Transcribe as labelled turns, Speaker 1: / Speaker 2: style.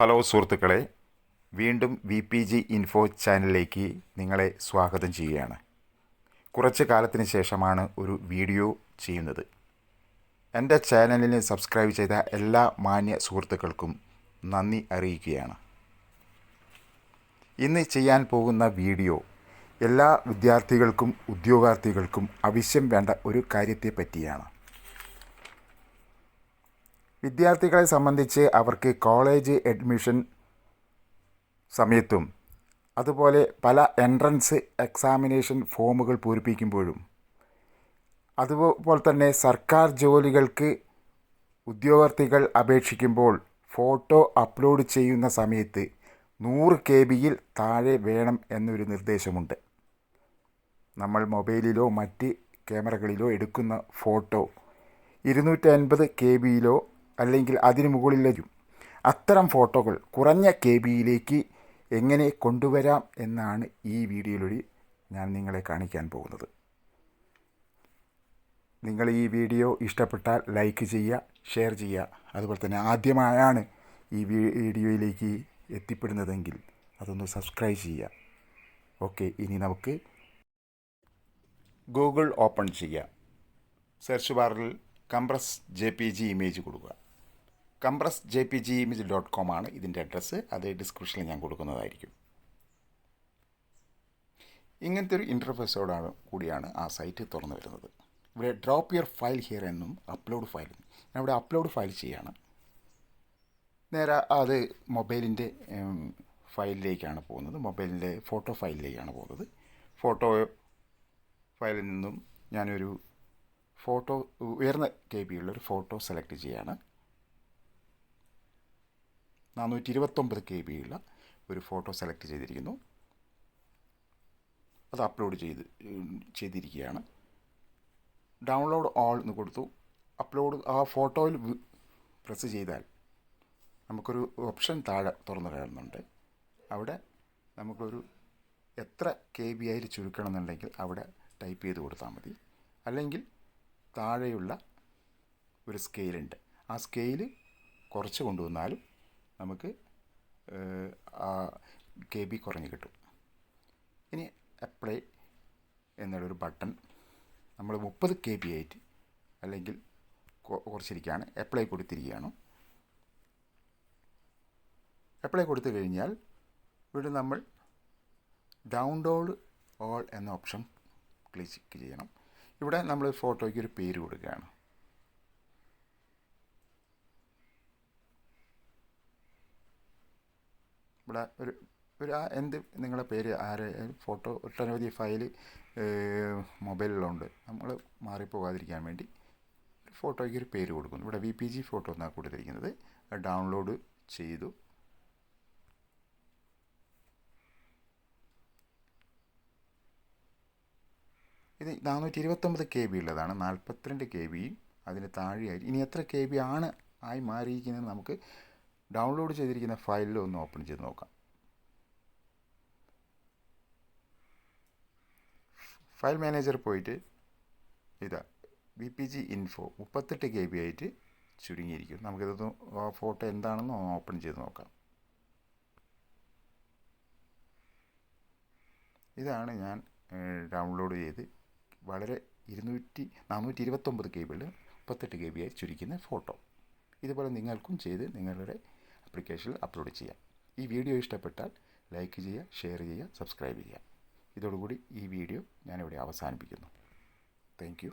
Speaker 1: Hello സുഹൃത്തുക്കളെ, വീണ്ടും VPG info ചാനലിലേക്ക് നിങ്ങളെ സ്വാഗതം ചെയ്യുകയാണ്. കുറച്ച് കാലത്തിന് ശേഷമാണ് ഒരു വീഡിയോ ചെയ്യുന്നത്. എൻ്റെ ചാനലിന് സബ്സ്ക്രൈബ് ചെയ്ത എല്ലാ മാന്യ സുഹൃത്തുക്കൾക്കും നന്ദി അറിയിക്കുകയാണ്. ഇന്ന് ചെയ്യാൻ പോകുന്ന വീഡിയോ എല്ലാ വിദ്യാർത്ഥികൾക്കും ഉദ്യോഗാർത്ഥികൾക്കും ആവശ്യം വേണ്ട ഒരു കാര്യത്തെ പറ്റിയാണ്. വിദ്യാർത്ഥികളെ സംബന്ധിച്ച് അവർക്ക് കോളേജ് അഡ്മിഷൻ സമയത്തും അതുപോലെ പല എൻട്രൻസ് എക്സാമിനേഷൻ ഫോമുകൾ പൂരിപ്പിക്കുമ്പോഴും അതുപോലെ തന്നെ സർക്കാർ ജോലികൾക്ക് ഉദ്യോഗാർത്ഥികൾ അപേക്ഷിക്കുമ്പോൾ ഫോട്ടോ അപ്ലോഡ് ചെയ്യുന്ന സമയത്ത് 100 KB താഴെ വേണം എന്നൊരു നിർദ്ദേശമുണ്ട്. നമ്മൾ മൊബൈലിലോ മറ്റ് ക്യാമറകളിലോ എടുക്കുന്ന ഫോട്ടോ 250 KB അല്ലെങ്കിൽ അതിന് മുകളിലും അത്തരം ഫോട്ടോകൾ കുറഞ്ഞ KB എങ്ങനെ കൊണ്ടുവരാം എന്നാണ് ഈ വീഡിയോയിലൂടെ ഞാൻ നിങ്ങളെ കാണിക്കാൻ പോകുന്നത്. നിങ്ങൾ ഈ വീഡിയോ ഇഷ്ടപ്പെട്ടാൽ ലൈക്ക് ചെയ്യുക, ഷെയർ ചെയ്യുക. അതുപോലെ തന്നെ ആദ്യമായാണ് ഈ വീഡിയോയിലേക്ക് എത്തിപ്പെടുന്നതെങ്കിൽ അതൊന്ന് സബ്സ്ക്രൈബ് ചെയ്യുക. ഓക്കെ, ഇനി നമുക്ക് ഗൂഗിൾ ഓപ്പൺ ചെയ്യുക. സെർച്ച് ബാറിൽ കംപ്രസ് JPG ഇമേജ് കൊടുക്കുക. compressjpgimage.com ആണ് ഇതിൻ്റെ അഡ്രസ്സ്. അത് ഡിസ്ക്രിപ്ഷനിൽ ഞാൻ കൊടുക്കുന്നതായിരിക്കും. ഇങ്ങനത്തെ ഒരു ഇൻ്റർഫേസോടാണ് കൂടിയാണ് ആ സൈറ്റ് തുറന്നു വരുന്നത്. ഇവിടെ ഡ്രോപ്പ് യുവർ ഫയൽ ഹിയർ എന്നും അപ്ലോഡ് ഫയൽ എന്നും. ഞാൻ ഇവിടെ അപ്ലോഡ് ഫയൽ ചെയ്യാണ്. നേരെ അത് മൊബൈലിൻ്റെ ഫയലിലേക്കാണ് പോകുന്നത്. മൊബൈലിൻ്റെ ഫോട്ടോ ഫയലിലേക്കാണ് പോകുന്നത്. ഫോട്ടോ ഫയലിൽ നിന്നും ഞാനൊരു ഫോട്ടോ ഉയർന്ന KB ഉള്ളൊരു ഫോട്ടോ സെലക്ട് ചെയ്യാണ്. 429 KB ഉള്ള ഒരു ഫോട്ടോ സെലക്ട് ചെയ്തിരിക്കുന്നു. അത് അപ്ലോഡ് ചെയ്തിരിക്കുകയാണ്. ഡൗൺലോഡ് ഓൾ എന്ന് കൊടുത്തു. അപ്ലോഡ് ആ ഫോട്ടോയിൽ പ്രസ് ചെയ്താൽ നമുക്കൊരു ഓപ്ഷൻ താഴെ തുറന്നു കാണുന്നുണ്ട്. അവിടെ നമുക്കൊരു എത്ര KB ആയിട്ട് ചുരുക്കണം എന്നുണ്ടെങ്കിൽ അവിടെ ടൈപ്പ് ചെയ്ത് കൊടുത്താൽ മതി. അല്ലെങ്കിൽ താഴെയുള്ള ഒരു സ്കെയിലുണ്ട്. ആ സ്കെയിൽ കുറച്ച് കൊണ്ടുവന്നാലും നമുക്ക് ആ KB കുറഞ്ഞ് കിട്ടും. ഇനി അപ്ലൈ എന്നുള്ളൊരു ബട്ടൺ നമ്മൾ 30 KB ആയിട്ട് അല്ലെങ്കിൽ കുറച്ചിരിക്കുകയാണ്. അപ്ലൈ കൊടുത്തിരിക്കുകയാണ്. അപ്ലൈ കൊടുത്തു കഴിഞ്ഞാൽ ഇവിടെ നമ്മൾ ഡൗൺലോഡ് ഓൾ എന്ന ഓപ്ഷൻ ക്ലിക്ക് ചെയ്യണം. ഇവിടെ നമ്മൾ ഫോട്ടോയ്ക്ക് ഒരു പേര് കൊടുക്കുകയാണ്. ഇവിടെ ഒരു എന്ത് നിങ്ങളുടെ പേര് ആരെ ഫോട്ടോ ഒട്ടനവധി ഫയൽ മൊബൈലിലുണ്ട്. നമ്മൾ മാറിപ്പോകാതിരിക്കാൻ വേണ്ടി ഫോട്ടോയ്ക്ക് ഒരു പേര് കൊടുക്കുന്നു. ഇവിടെ VPG ഫോട്ടോ എന്നാണ് കൊടുത്തിരിക്കുന്നത്. ഡൗൺലോഡ് ചെയ്തു. ഇത് 429 KB ഉള്ളതാണ്. 42 KB അതിന് താഴെയായി. ഇനി എത്ര KB ആണ് ആയി മാറിയിരിക്കുന്നത് നമുക്ക് ഡൗൺലോഡ് ചെയ്തിരിക്കുന്ന ഫയലിൽ ഒന്ന് ഓപ്പൺ ചെയ്ത് നോക്കാം. ഫയൽ മാനേജർ പോയിട്ട് ഇതാ VPG ഇൻഫോ 38 KB ആയിട്ട് ചുരുങ്ങിയിരിക്കും. നമുക്കിതൊന്ന് ആ ഫോട്ടോ എന്താണെന്ന് ഓപ്പൺ ചെയ്ത് നോക്കാം. ഇതാണ് ഞാൻ ഡൗൺലോഡ് ചെയ്ത് വളരെ 429 KB 38 KB ആയി ചുരുക്കുന്ന ഫോട്ടോ. ഇതുപോലെ നിങ്ങൾക്കും ചെയ്ത് നിങ്ങളുടെ ആപ്ലിക്കേഷനിൽ അപ്ലോഡ് ചെയ്യാം. ഈ വീഡിയോ ഇഷ്ടപ്പെട്ടാൽ ലൈക്ക് ചെയ്യുക, ഷെയർ ചെയ്യുക, സബ്സ്ക്രൈബ് ചെയ്യുക. ഇതോടുകൂടി ഈ വീഡിയോ ഞാനിവിടെ അവസാനിപ്പിക്കുന്നു. Thank you.